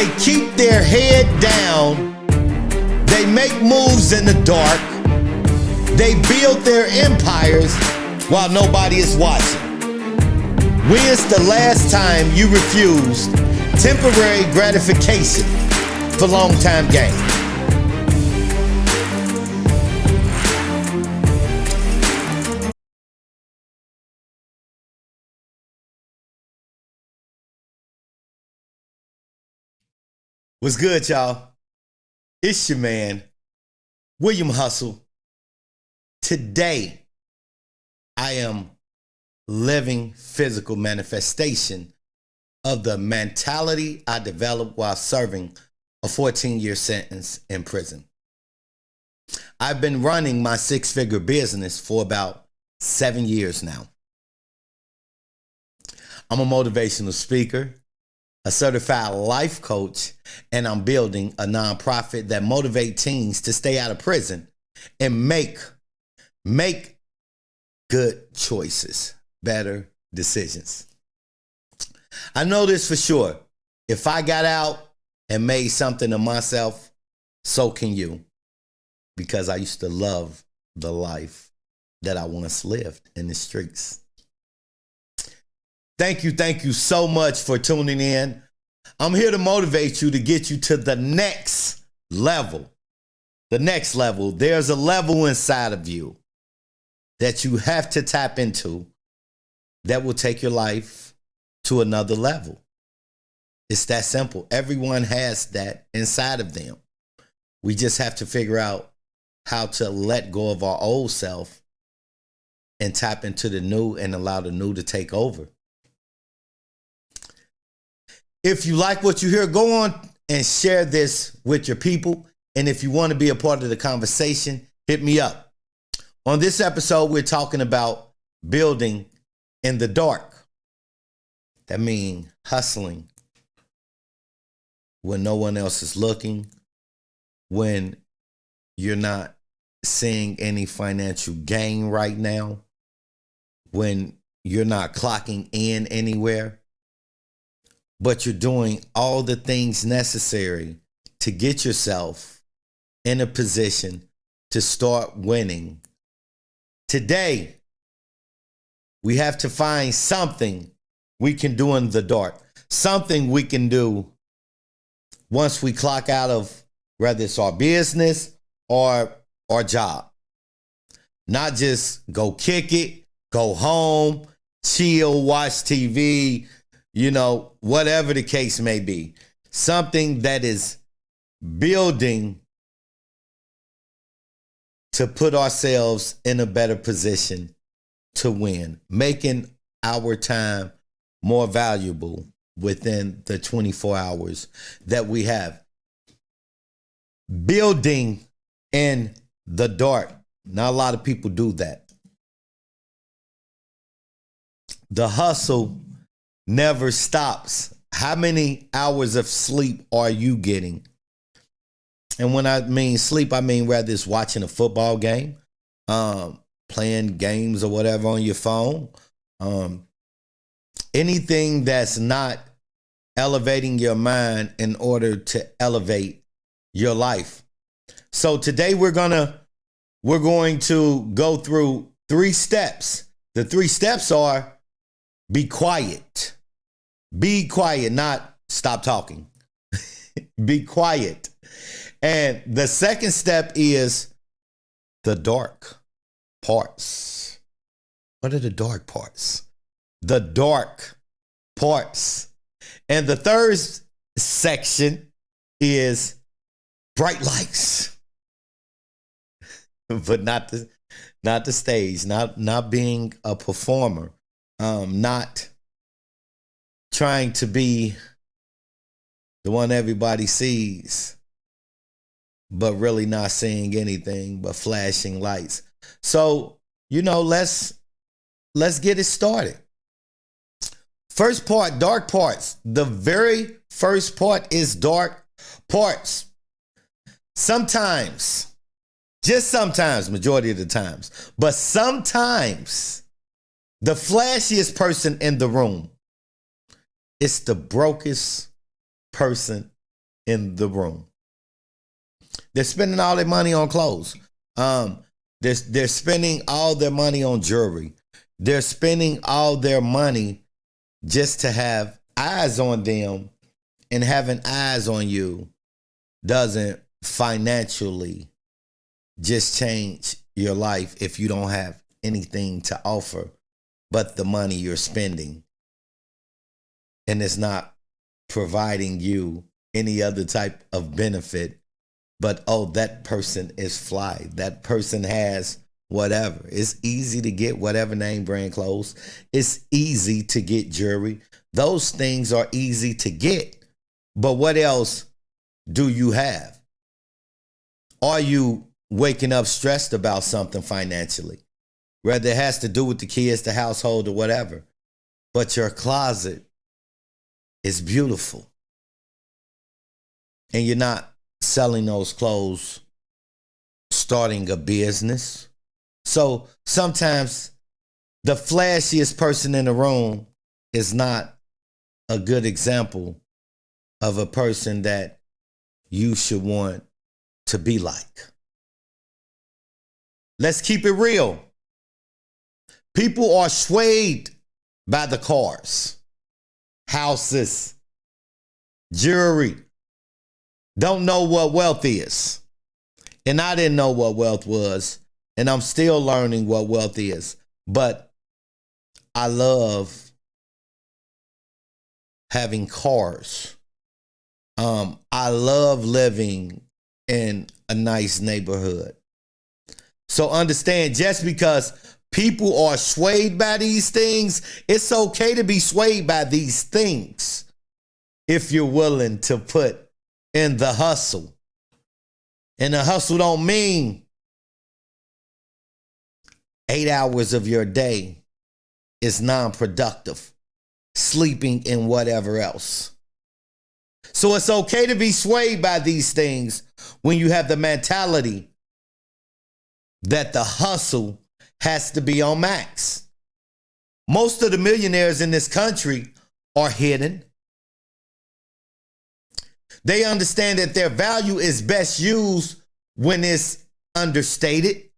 They keep their head down. They make moves in the dark. They build their empires while nobody is watching. When's the last time you refused temporary gratification for long-time gain? What's good, y'all? It's your man, William Hustle. Today, I am living physical manifestation of the mentality I developed while serving a 14-year sentence in prison. I've been running my six-figure business for about 7 years now. I'm a motivational speaker, a certified life coach, and I'm building a nonprofit that motivates teens to stay out of prison and make good choices, better decisions. I know this for sure. If I got out and made something of myself, so can you. Because I used to love the life that I once lived in the streets. Thank you so much for tuning in. I'm here to motivate you to get you to the next level. The next level. There's a level inside of you that you have to tap into that will take your life to another level. It's that simple. Everyone has that inside of them. We just have to figure out how to let go of our old self and tap into the new and allow the new to take over. If you like what you hear, go on and share this with your people. And if you want to be a part of the conversation, hit me up. On this episode, we're talking about building in the dark. That means hustling when no one else is looking, when you're not seeing any financial gain right now, when you're not clocking in anywhere, but you're doing all the things necessary to get yourself in a position to start winning. Today, we have to find something we can do in the dark, something we can do once we clock out of whether it's our business or our job. Not just go kick it, go home, chill, watch TV, whatever the case may be. Something that is building to put ourselves in a better position to win, making our time more valuable within the 24 hours that we have. Building in the dark. Not a lot of people do that. The hustle never stops. How many hours of sleep are you getting? And when I mean sleep, I mean whether it's watching a football game, playing games or whatever on your phone, anything that's not elevating your mind in order to elevate your life. So today we're going to go through 3 steps. The 3 steps are: be quiet. Be quiet, not stop talking. Be quiet. And the second step is the dark parts. What are the dark parts? The dark parts. And the third section is bright lights. But not the stage, not being a performer, not trying to be the one everybody sees, but really not seeing anything but flashing lights. So, let's get it started. First part, dark parts. The very first part is dark parts. Sometimes, just sometimes, majority of the times, but sometimes the flashiest person in the room is the brokest person in the room. They're spending all their money on clothes. They're spending all their money on jewelry. They're spending all their money just to have eyes on them, and having eyes on you doesn't financially just change your life if you don't have anything to offer but the money you're spending, and it's not providing you any other type of benefit. But, oh, that person is fly. That person has whatever. It's easy to get whatever name brand clothes. It's easy to get jewelry. Those things are easy to get. But what else do you have? Are you waking up stressed about something financially? Whether it has to do with the kids, the household, or whatever. But your closet is beautiful. And you're not selling those clothes, starting a business. So sometimes the flashiest person in the room is not a good example of a person that you should want to be like. Let's keep it real. People are swayed by the cars, houses, jewelry. Don't know what wealth is. And I didn't know what wealth was. And I'm still learning what wealth is. But I love having cars. I love living in a nice neighborhood. So understand, just because people are swayed by these things, it's okay to be swayed by these things if you're willing to put in the hustle. And the hustle don't mean 8 hours of your day is non-productive, sleeping and whatever else. So it's okay to be swayed by these things when you have the mentality that the hustle has to be on max. Most of the millionaires in this country are hidden. They understand that their value is best used when it's understated.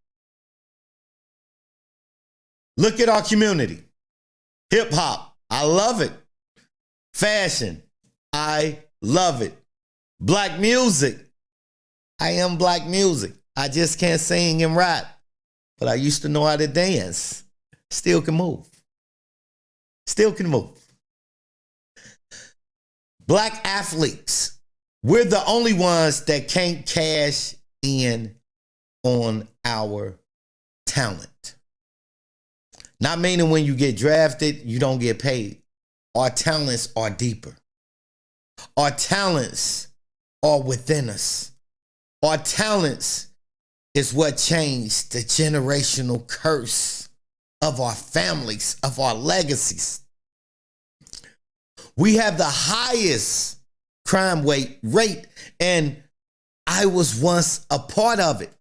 Look at our community. Hip hop, I love it. Fashion, I love it. Black music, I am black music. I just can't sing and rap, but I used to know how to dance. Still can move. Still can move. Black athletes, we're the only ones that can't cash in on our talent. Not meaning when you get drafted, you don't get paid. Our talents are deeper. Our talents are within us. Our talents is what changed the generational curse of our families, of our legacies. We have the highest crime rate, and I was once a part of it.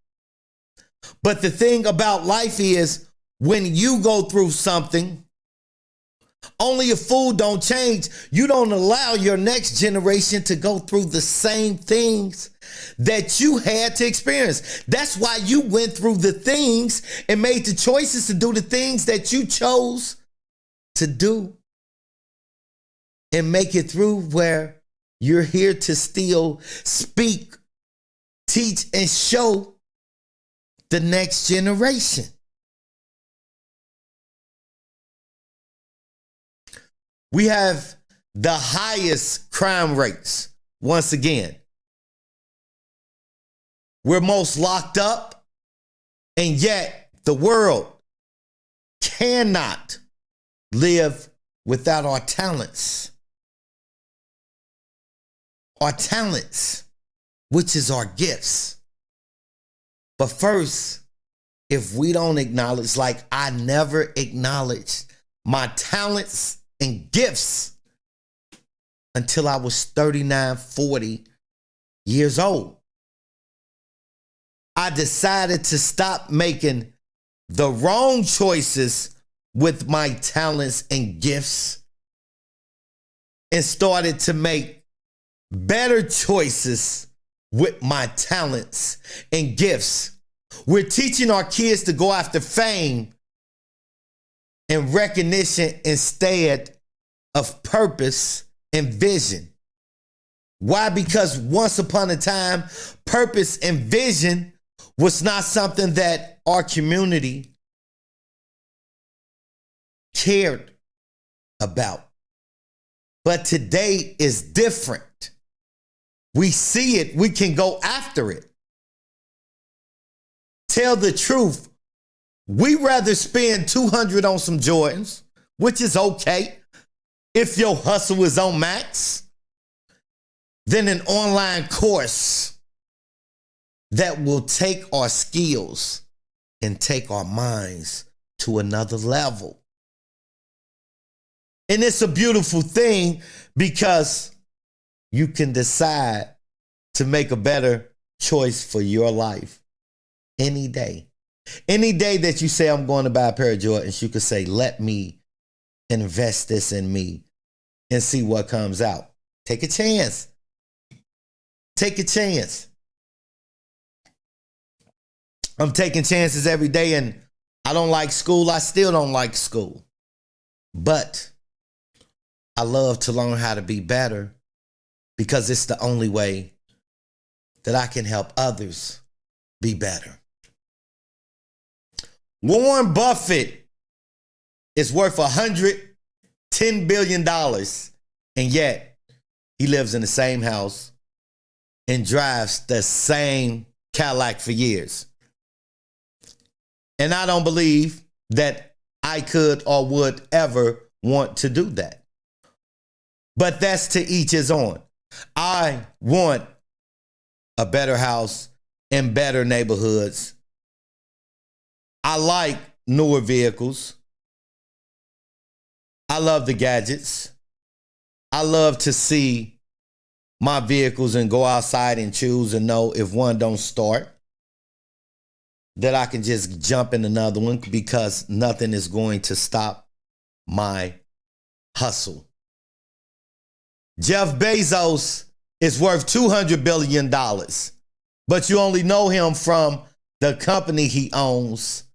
But the thing about life is, when you go through something, only a fool don't change. You don't allow your next generation to go through the same things that you had to experience. That's why you went through the things and made the choices to do the things that you chose to do and make it through where you're here to still speak, teach, and show the next generation. We have the highest crime rates. Once again, we're most locked up, and yet the world cannot live without our talents. Our talents, which is our gifts. But first, if we don't acknowledge, like I never acknowledged my talents and gifts until I was 39, 40 years old. I decided to stop making the wrong choices with my talents and gifts and started to make better choices with my talents and gifts. We're teaching our kids to go after fame and recognition instead of purpose and vision. Why? Because once upon a time, purpose and vision was not something that our community cared about. But today is different. We see it, we can go after it. Tell the truth, we rather spend $200 on some Jordans, which is okay if your hustle is on max, than an online course that will take our skills and take our minds to another level. And it's a beautiful thing because you can decide to make a better choice for your life any day. Any day that you say, I'm going to buy a pair of Jordans, you could say, let me invest this in me and see what comes out. Take a chance. Take a chance. I'm taking chances every day, and I don't like school. I still don't like school. But I love to learn how to be better because it's the only way that I can help others be better. Warren Buffett is worth $110 billion, and yet he lives in the same house and drives the same Cadillac for years. And I don't believe that I could or would ever want to do that. But that's to each his own. I want a better house and better neighborhoods. I like newer vehicles. I love the gadgets. I love to see my vehicles and go outside and choose and know if one don't start, that I can just jump in another one because nothing is going to stop my hustle. Jeff Bezos is worth $200 billion, but you only know him from the company he owns,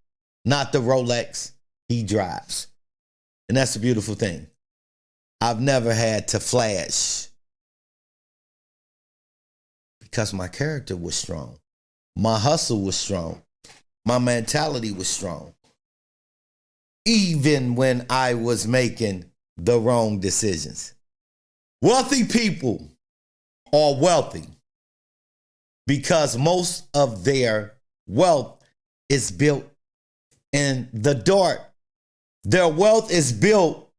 not the Rolex he drives. And that's a beautiful thing. I've never had to flash because my character was strong. My hustle was strong. My mentality was strong. Even when I was making the wrong decisions. Wealthy people are wealthy because most of their wealth is built in the dark. Their wealth is built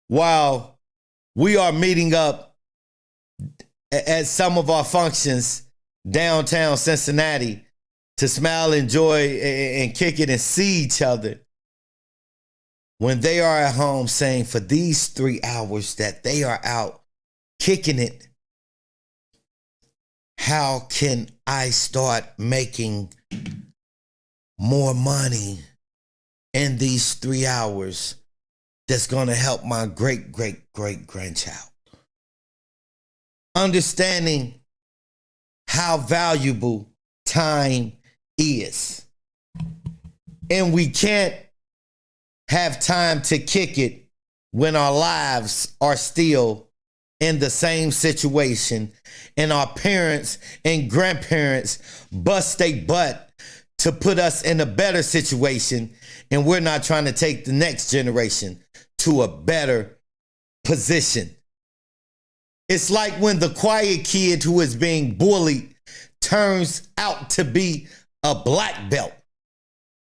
while we are meeting up at some of our functions downtown Cincinnati to smile, enjoy, and kick it and see each other. When they are at home saying for these 3 hours that they are out kicking it, how can I start making more money in these 3 hours that's going to help my great-great-great-grandchild? Understanding how valuable time is. And we can't have time to kick it when our lives are still in the same situation and our parents and grandparents bust their butt to put us in a better situation, and we're not trying to take the next generation to a better position. It's like when the quiet kid who is being bullied turns out to be a black belt,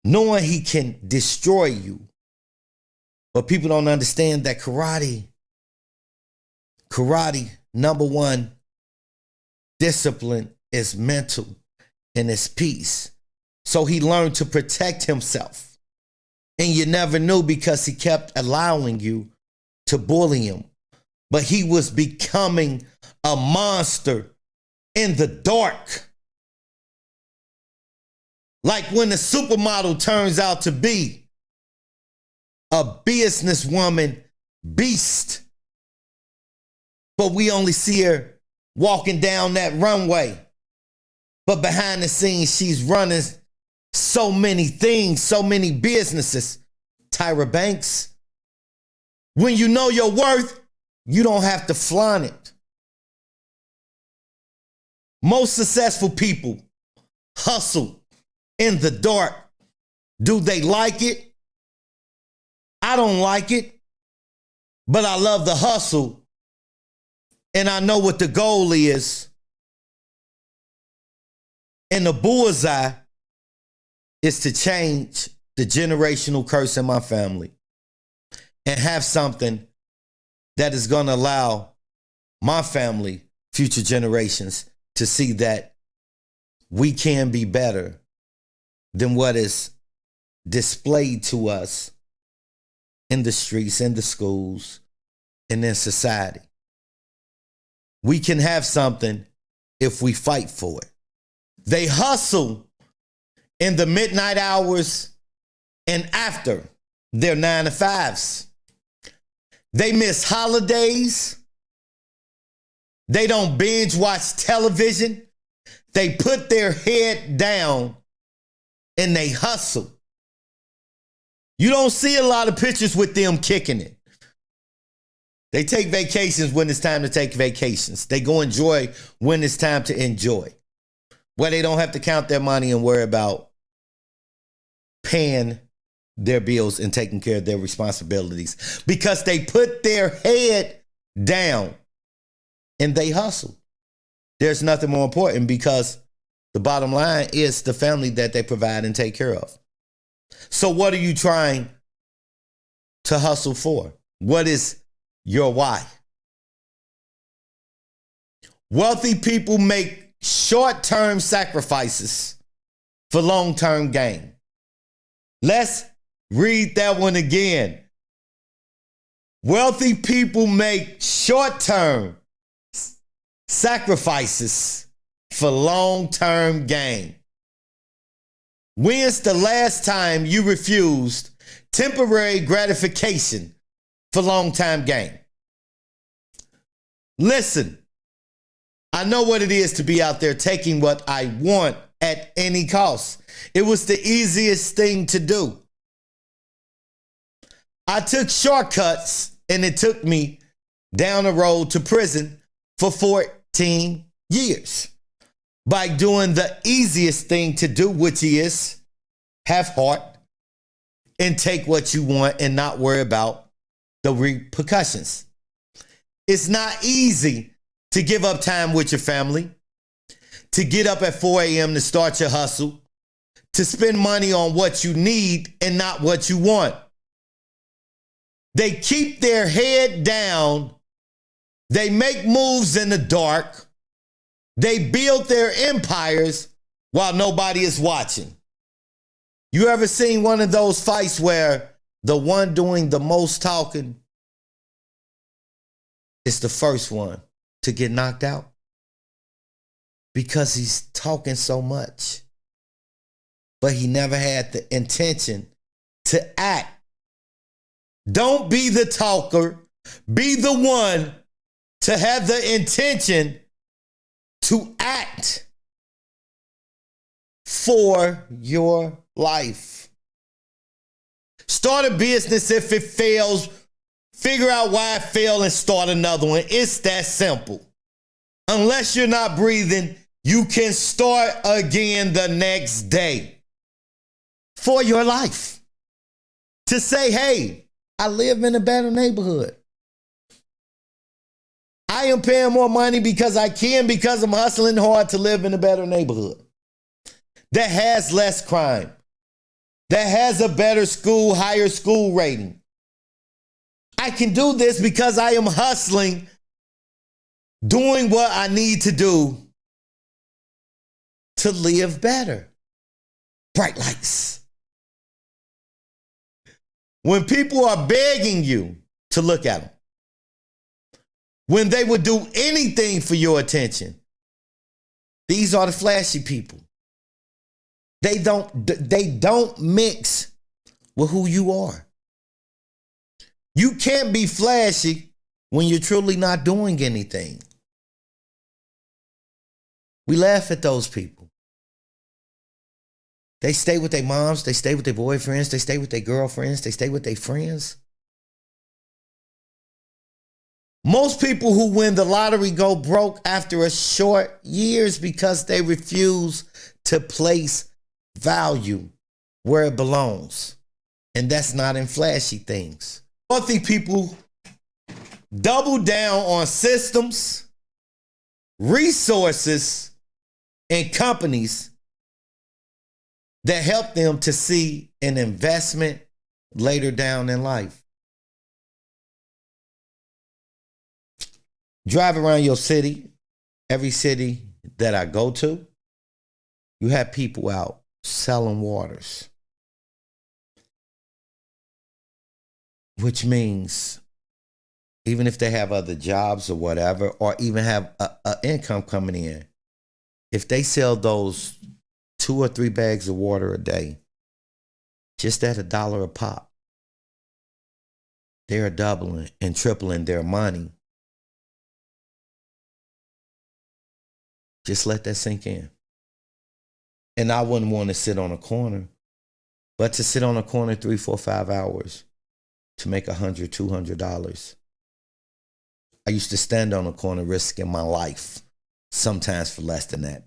knowing he can destroy you. But people don't understand that karate, number one, discipline is mental and it's peace. So he learned to protect himself. And you never knew because he kept allowing you to bully him. But he was becoming a monster in the dark. Like when the supermodel turns out to be a businesswoman beast. But we only see her walking down that runway. But behind the scenes, she's running so many things, so many businesses. Tyra Banks, when you know your worth, you don't have to flaunt it. Most successful people hustle in the dark. Do they like it? I don't like it, but I love the hustle, and I know what the goal is. And the bullseye is to change the generational curse in my family and have something that is going to allow my family, future generations, to see that we can be better than what is displayed to us in the streets, in the schools, and in society. We can have something if we fight for it. They hustle in the midnight hours and after their 9 to 5s. They miss holidays. They don't binge watch television. They put their head down and they hustle. You don't see a lot of pictures with them kicking it. They take vacations when it's time to take vacations. They go enjoy when it's time to enjoy. Where they don't have to count their money and worry about paying their bills and taking care of their responsibilities. Because they put their head down and they hustle. There's nothing more important because the bottom line is the family that they provide and take care of. So what are you trying to hustle for? What is your why? Wealthy people make short-term sacrifices for long-term gain. Let's read that one again. Wealthy people make short-term sacrifices for long-term gain. When's the last time you refused temporary gratification for long-term gain? Listen, I know what it is to be out there taking what I want at any cost. It was the easiest thing to do. I took shortcuts and it took me down the road to prison for 14 years by doing the easiest thing to do, which is have heart and take what you want and not worry about the repercussions. It's not easy to give up time with your family, to get up at 4 a.m. to start your hustle, to spend money on what you need and not what you want. They keep their head down. They make moves in the dark. They build their empires while nobody is watching. You ever seen one of those fights where the one doing the most talking is the first one to get knocked out? Because he's talking so much. But he never had the intention to act. Don't be the talker. Be the one to have the intention to act for your life. Start a business. If it fails, figure out why it failed and start another one. It's that simple. Unless you're not breathing, you can start again the next day for your life. To say, hey, I live in a better neighborhood. I am paying more money because I can, because I'm hustling hard to live in a better neighborhood that has less crime, that has a better school, higher school rating. I can do this because I am hustling, doing what I need to do to live better. Bright lights. When people are begging you to look at them, when they would do anything for your attention, these are the flashy people. They don't mix with who you are. You can't be flashy when you're truly not doing anything. We laugh at those people. They stay with their moms, they stay with their boyfriends, they stay with their girlfriends, they stay with their friends. Most people who win the lottery go broke after a short years because they refuse to place value where it belongs. And that's not in flashy things. Wealthy people double down on systems, resources, and companies that help them to see an investment later down in life. Drive around your city, every city that I go to, you have people out selling waters. Which means even if they have other jobs or whatever, or even have an income coming in, if they sell those 2 or 3 bags of water a day, just at $1 a pop, they're doubling and tripling their money. Just let that sink in. And I wouldn't want to sit on a corner, but to sit on a corner 3, 4, 5 hours to make $100, $200. I used to stand on a corner risking my life, sometimes for less than that.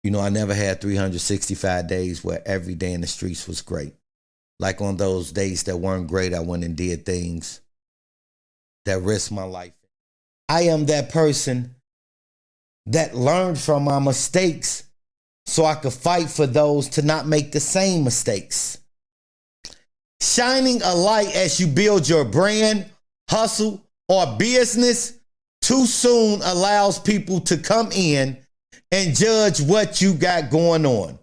You know, I never had 365 days where every day in the streets was great. Like on those days that weren't great, I went and did things that risked my life. I am that person that learned from my mistakes so I could fight for those to not make the same mistakes. Shining a light as you build your brand, hustle, or business too soon allows people to come in and judge what you got going on.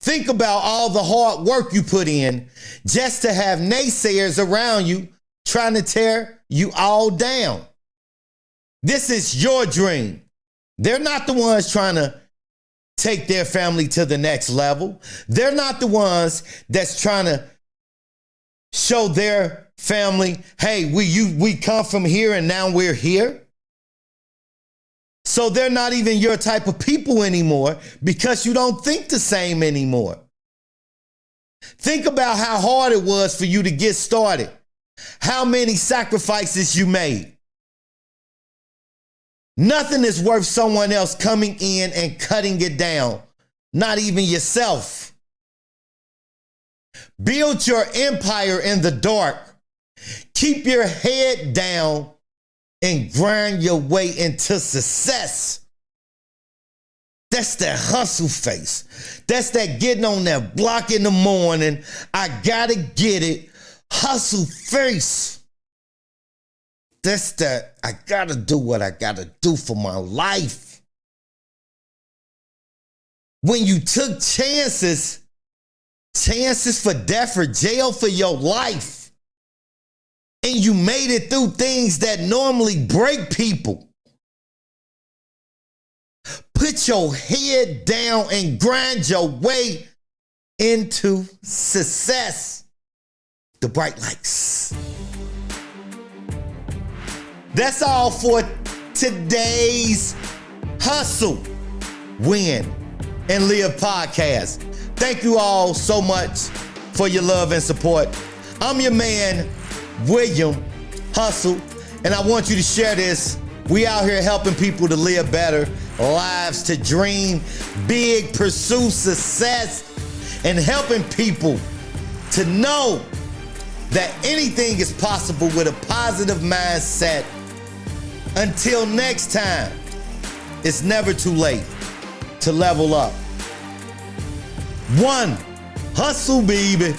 Think about all the hard work you put in just to have naysayers around you trying to tear you all down. This is your dream. They're not the ones trying to take their family to the next level. They're not the ones that's trying to show their family, hey, we come from here and now we're here. So they're not even your type of people anymore because you don't think the same anymore. Think about how hard it was for you to get started. How many sacrifices you made. Nothing is worth someone else coming in and cutting it down. Not even yourself. Build your empire in the dark. Keep your head down and grind your way into success. That's that hustle face. That's that getting on that block in the morning. I gotta get it. Hustle face. That's that I gotta do what I gotta do for my life. When you took chances for death or jail for your life, and you made it through things that normally break people. Put your head down and grind your way into success. The bright lights. That's all for today's Hustle, Win, and Live podcast. Thank you all so much for your love and support. I'm your man, William Hustle, and I want you to share this. We out here helping people to live better lives, to dream big, pursue success, and helping people to know that anything is possible with a positive mindset. Until next time, it's never too late to level up. One, hustle, baby.